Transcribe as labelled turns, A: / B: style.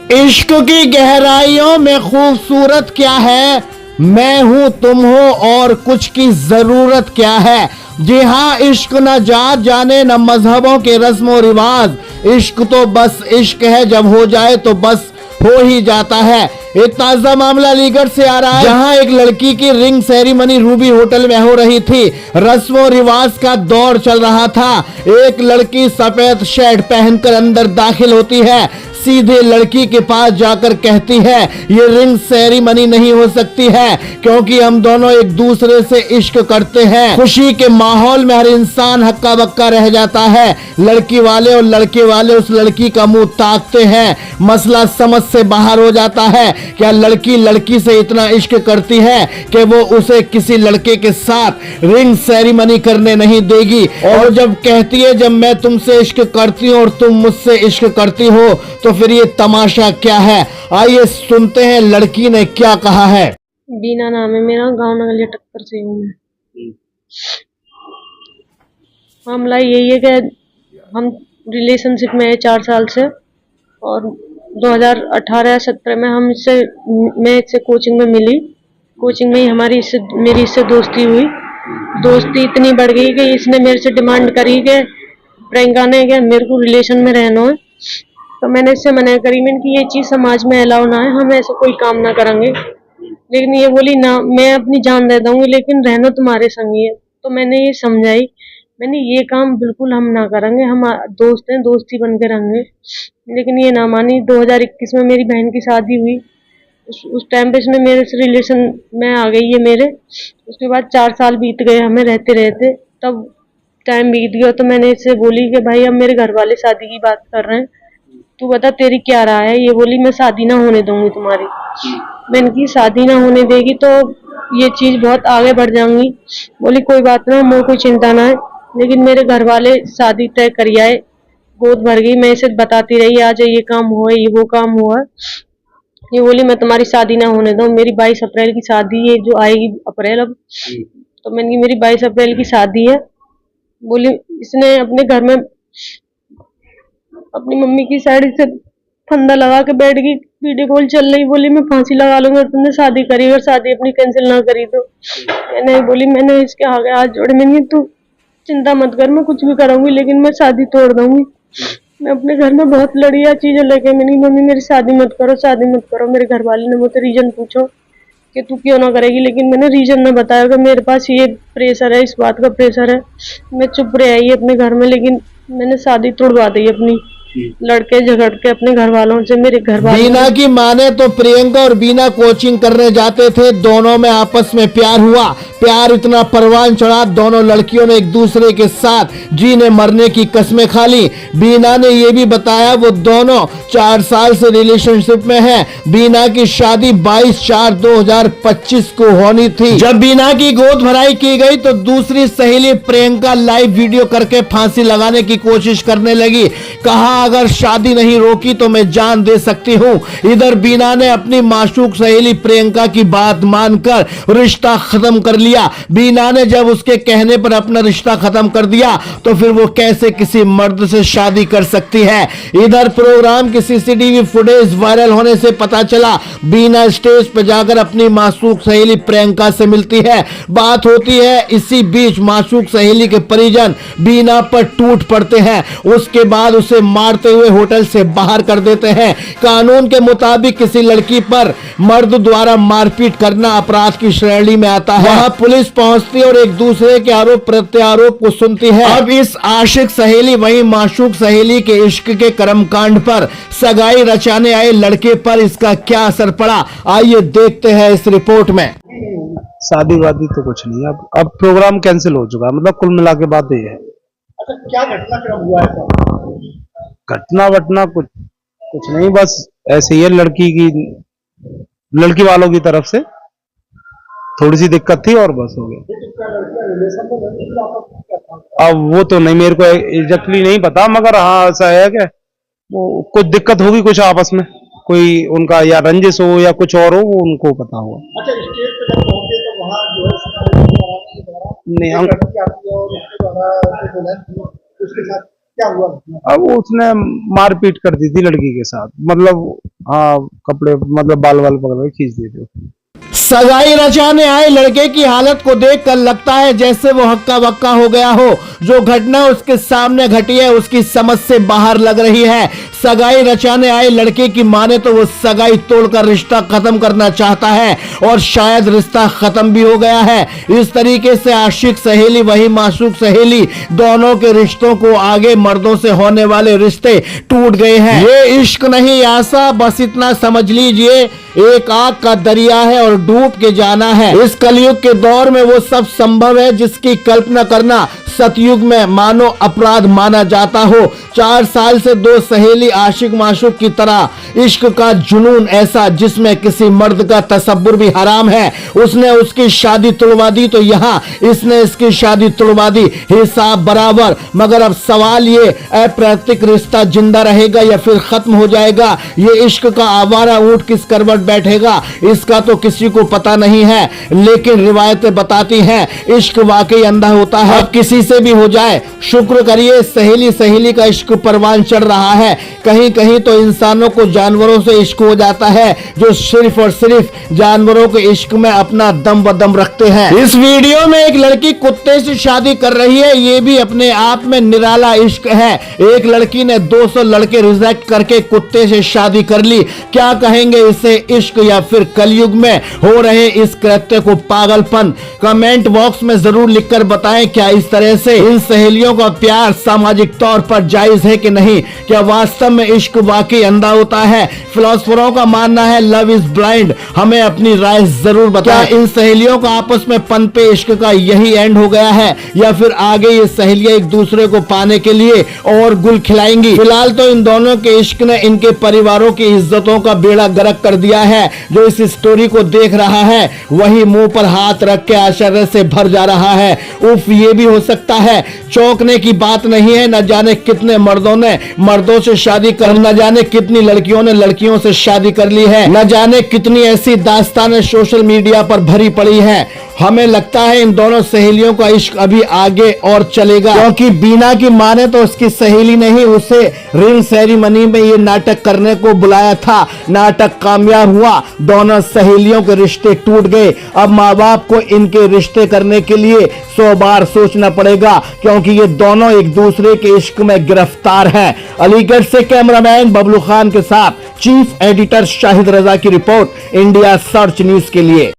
A: इश्क की गहराइयों में खूबसूरत क्या है, मैं हूं तुम हो और कुछ की जरूरत क्या है। जी हाँ, इश्क न जात जाने न मजहबों के रस्म रिवाज, इश्क तो बस इश्क है, जब हो जाए तो बस हो ही जाता है। एक ताजा मामला अलीगढ़ से आ रहा है, जहां एक लड़की की रिंग सेरेमनी रूबी होटल में हो रही थी। रस्म रिवाज का दौर चल रहा था। एक लड़की सफेद शर्ट पहनकर अंदर दाखिल होती है, सीधे लड़की के पास जाकर कहती है ये रिंग सेरेमनी नहीं हो सकती है, क्योंकि हम दोनों एक दूसरे से इश्क करते हैं। खुशी के माहौल में हर इंसान हक्का बक्का रह जाता है। लड़की वाले और लड़के वाले उस लड़की का मुंह ताकते हैं। मसला समझ से बाहर हो जाता है। क्या लड़की लड़की से इतना इश्क करती है कि वो उसे किसी लड़के के साथ रिंग सेरेमनी करने नहीं देगी? और जब कहती है जब मैं तुमसे इश्क करती हूँ और तुम मुझसे इश्क करती हो, तो फिर ये तमाशा क्या है? आइए सुनते हैं लड़की ने क्या कहा है।
B: बीना नाम है मेरा, गांव नगलिया टक्कर से हूँ मैं। मामला यही है कि हम रिलेशनशिप में है 4 साल से, और 2018-17 में मैं इससे कोचिंग में मिली। कोचिंग में ही मेरी इससे दोस्ती हुई। दोस्ती इतनी बढ़ गई कि इसने मेरे से डिमांड करी कि प्रियंका ने कि मेरे को रिलेशन में रहना है। तो मैंने इससे मना करी, मैंने कि ये चीज़ समाज में अलाउ ना है, हम ऐसा कोई काम ना करेंगे। लेकिन ये बोली ना, मैं अपनी जान दे दूंगी लेकिन रहना तुम्हारे संग ही है। तो मैंने ये समझाई, मैंने ये काम बिल्कुल हम ना करेंगे, हम दोस्त हैं, दोस्ती बन के रहेंगे। लेकिन ये ना मानी। 2021 में मेरी बहन की शादी हुई। उस टाइम पे इसने मेरे से रिलेशन में आ गई है मेरे। उसके बाद 4 साल बीत गए हमें रहते रहते। तब टाइम बीत गया तो मैंने इससे बोली कि भाई अब मेरे घर वाले शादी की बात कर रहे हैं, तू बता तेरी क्या राय है। ये बोली मैं शादी ना होने दूंगी तुम्हारी। मैंने की शादी ना होने देगी तो ये चीज बहुत आगे बढ़ जाऊंगी। बोली कोई बात ना, मोर कोई चिंता ना है। लेकिन मेरे घर वाले शादी तय कर आए। गोद भर गई, मैं इसे बताती रही आज ये काम हुआ, ये वो काम हुआ। ये बोली मैं तुम्हारी शादी ना होने दूं। मेरी 22 अप्रैल की शादी है, जो आएगी अप्रैल अब। तो मैंने की मेरी 22 अप्रैल की शादी है। बोली इसने अपने घर में अपनी मम्मी की साइड से फंदा लगा के बैठ गई। वीडियो कॉल चल रही, बोली मैं फांसी लगा लूंगी अगर तुमने शादी करी, अगर शादी अपनी कैंसिल ना करी तो। मैंने बोली, मैंने इसके आगे हाथ जोड़े, मैंने तू चिंता मत कर, मैं कुछ भी करूंगी लेकिन मैं शादी तोड़ दूंगी। मैं अपने घर में बहुत लड़िया चीजें लेके, मैंने मम्मी मेरी शादी मत करो, शादी मत करो। मेरे घर वाले ने मुझसे रीजन पूछो कि तू क्यों ना करेगी, लेकिन मैंने रीजन ना बताया कि मेरे पास ये प्रेशर है, इस बात का प्रेशर है। मैं चुप रह आई अपने घर में, लेकिन मैंने शादी तोड़वा दी अपनी। लड़के झगड़ के अपने घर वालों से, मेरे घर वालों।
A: बीना की माने तो प्रियंका और बीना कोचिंग करने जाते थे, दोनों में आपस में प्यार हुआ। प्यार इतना परवान चढ़ा, दोनों लड़कियों ने एक दूसरे के साथ जीने मरने की कस्में खा ली। बीना ने यह भी बताया वो दोनों 4 साल से रिलेशनशिप में है। बीना की शादी 22/4/2025 को होनी थी। जब बीना की गोद भराई की गई तो दूसरी सहेली प्रियंका लाइव वीडियो करके फांसी लगाने की कोशिश करने लगी। कहा अगर शादी नहीं रोकी तो मैं जान दे सकती हूँ। इधर बीना ने अपनी मासूक सहेली प्रियंका की बात मानकर रिश्ता खत्म कर लिया। बीना ने जब उसके कहने पर अपना रिश्ता खत्म कर दिया तो फिर वो कैसे किसी मर्द से शादी कर सकती है। इधर प्रोग्राम की सीसीटीवी फुटेज वायरल होने से पता चला बीना स्टेज पर जाकर अपनी मासूक सहेली प्रियंका से मिलती है। बात होती है, इसी बीच मासूक सहेली के परिजन बीना पर टूट पड़ते हैं। उसके बाद उसे मारते हुए होटल से बाहर कर देते हैं। कानून के मुताबिक किसी लड़की पर मर्द द्वारा मारपीट करना अपराध की श्रेणी में आता है। वहां पुलिस पहुंचती है और एक दूसरे के आरोप प्रत्यारोप को सुनती है। अब इस आशिक सहेली वहीं माशूक सहेली के इश्क के कर्मकांड पर सगाई रचाने आए लड़के पर इसका क्या असर पड़ा, आइए देखते हैं इस रिपोर्ट में।
C: शादी वादी तो कुछ नहीं, अब प्रोग्राम कैंसिल हो चुका है, मतलब कुल मिला के बात ये है।
D: अच्छा, क्या घटनाक्रम हुआ है?
C: घटना वटना कुछ नहीं, बस ऐसे ही है। लड़की वालों की तरफ से थोड़ी सी दिक्कत थी और बस हो गया। अब वो तो नहीं, मेरे को एग्जैक्टली नहीं पता, मगर हाँ ऐसा है कि वो कुछ दिक्कत होगी कुछ आपस में, कोई उनका या रंजिश हो या कुछ और हो, वो उनको पता होगा।
D: अच्छा, स्टेज पे जब पहुंचे तो वहाँ जो है
C: नहीं
D: उसके साथ क्या हुआ?
C: अब उसने मारपीट कर दी थी लड़की के साथ, मतलब हाँ कपड़े मतलब बाल वाल पकड़ के खींच देते हो।
A: सगाई रचाने आए लड़के की हालत को देखकर लगता है जैसे वो हक्का बक्का हो गया हो। जो घटना उसके सामने घटी है उसकी समझ से बाहर लग रही है। सगाई रचाने आए लड़के की माने तो वो सगाई तोड़कर रिश्ता खत्म करना चाहता है और शायद रिश्ता खत्म भी हो गया है। इस तरीके से आशिक सहेली वही मासूक सहेली दोनों के रिश्तों को आगे मर्दों से होने वाले रिश्ते टूट गए हैं। ये इश्क नहीं आशा, बस इतना समझ लीजिए एक आग का दरिया है और डूब के जाना है। इस कलयुग के दौर में वो सब संभव है जिसकी कल्पना करना सतयुग में मानो अपराध माना जाता हो। 4 साल से दो सहेली आशिक माशूक की तरह इश्क का जुनून ऐसा जिसमें किसी मर्द का तसब्बुर भी हराम है। उसने उसकी शादी तुड़वा दी तो यहाँ इसने इसकी शादी तुड़वा दी, हिसाब बराबर। मगर अब सवाल ये अप्रैक्टिक रिश्ता जिंदा रहेगा या फिर खत्म हो जाएगा? ये इश्क का आवारा ऊंट किस करवट बैठेगा इसका तो किसी को पता नहीं है, लेकिन रिवायतें बताती हैं इश्क वाकई अंधा होता है। अब किसी से भी हो जाए शुक्र करिए सहेली सहेली का इश्क परवान चढ़ रहा है। कहीं कहीं तो इंसानों को जानवरों से इश्क हो जाता है जो सिर्फ और सिर्फ जानवरों के इश्क में अपना दम बदम रखते हैं। इस वीडियो में एक लड़की कुत्ते से शादी कर रही है, ये भी अपने आप में निराला इश्क है। एक लड़की ने 200 लड़के रिजेक्ट करके कुत्ते से शादी कर ली। क्या कहेंगे इसे इश्क या फिर कलयुग में हो रहे इस कृत्य को पागलपन? कमेंट बॉक्स में जरूर लिखकर बताएं क्या इस तरह से इन सहेलियों का प्यार सामाजिक तौर पर जायज है कि नहीं? क्या वास्तव में इश्क वाकई अंधा होता है? फिलोसफरों का मानना है लव इज ब्लाइंड। हमें अपनी राय जरूर बताएं। इन सहेलियों का आपस में पनपे इश्क का यही एंड हो गया है या फिर आगे ये सहेलियां एक दूसरे को पाने के लिए और गुल खिलाएंगी? फिलहाल तो इन दोनों के इश्क ने इनके परिवारों की इज्जतों का बेड़ा गर्क कर दिया है। जो इस स्टोरी को देख रहा है वही मुंह पर हाथ रख के आश्चर्य से भर जा रहा है। उफ, ये भी हो सकता है। चौंकने की बात नहीं है। न जाने कितने मर्दों ने मर्दों से शादी कर, न जाने कितनी लड़कियों ने लड़कियों से शादी कर ली है, न जाने कितनी ऐसी दास्तानें सोशल मीडिया पर भरी पड़ी है। हमें लगता है इन दोनों सहेलियों का इश्क अभी आगे और चलेगा, क्योंकि बीना की माने तो उसकी सहेली ने ही उसे रिंग सेरेमनी में ये नाटक करने को बुलाया था। नाटक कामयाब हुआ, दोनों सहेलियों के रिश्ते टूट गए। अब माँ बाप को इनके रिश्ते करने के लिए 100 बार सोचना पड़ेगा, क्योंकि ये दोनों एक दूसरे के इश्क में गिरफ्तार हैं। अलीगढ़ से कैमरामैन बबलू खान के साथ चीफ एडिटर शाहिद रजा की रिपोर्ट, इंडिया सर्च न्यूज के लिए।